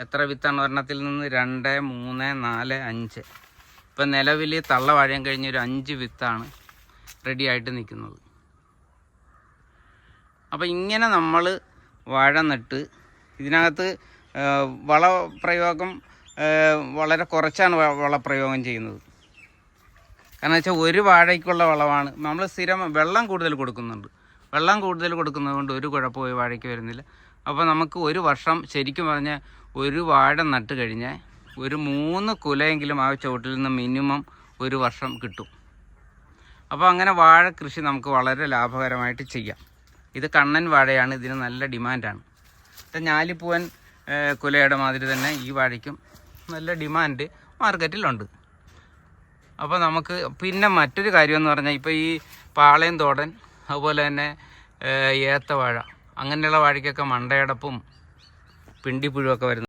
എത്ര വിത്താണ് ഒരെണ്ണത്തിൽ നിന്ന്? 2, 3, 4, 5. ഇപ്പം നിലവിൽ തള്ള വാഴയും കഴിഞ്ഞ് ഒരു 5 വിത്താണ് റെഡി ആയിട്ട് നിൽക്കുന്നത്. അപ്പോൾ ഇങ്ങനെ നമ്മൾ വാഴ നട്ട് ഇതിനകത്ത് വളപ്രയോഗം വളരെ കുറച്ചാണ് വളപ്രയോഗം ചെയ്യുന്നത്. കാരണം വെച്ചാൽ ഒരു വാഴയ്ക്കുള്ള വളമാണ്. നമ്മൾ സ്ഥിരം വെള്ളം കൂടുതൽ കൊടുക്കുന്നുണ്ട്. വെള്ളം കൂടുതൽ കൊടുക്കുന്നത് കൊണ്ട് ഒരു കുഴപ്പവും വാഴയ്ക്ക് വരുന്നില്ല. അപ്പോൾ നമുക്ക് ഒരു വർഷം ശരിക്കും പറഞ്ഞാൽ ഒരു വാഴ നട്ട് കഴിഞ്ഞാൽ ഒരു 3 കുലയെങ്കിലും ആ ചുവട്ടിൽ നിന്ന് മിനിമം ഒരു വർഷം കിട്ടും. അപ്പോൾ അങ്ങനെ വാഴ കൃഷി നമുക്ക് വളരെ ലാഭകരമായിട്ട് ചെയ്യാം. ഇത് കണ്ണൻ വാഴയാണ്, ഇതിന് നല്ല ഡിമാൻഡാണ്. ഞാലിപ്പൂവൻ കുലയുടെ മാതിരി തന്നെ ഈ വാഴയ്ക്കും നല്ല ഡിമാൻഡ് മാർക്കറ്റിലുണ്ട്. അപ്പോൾ നമുക്ക് പിന്നെ മറ്റൊരു കാര്യമെന്ന് പറഞ്ഞാൽ ഇപ്പോൾ ഈ പാളയം തോടൻ അതുപോലെ തന്നെ ഏത്തവാഴ അങ്ങനെയുള്ള വാഴയ്ക്കൊക്കെ മണ്ടയടപ്പും പിണ്ടിപ്പുഴുമൊക്കെ വരുന്നത്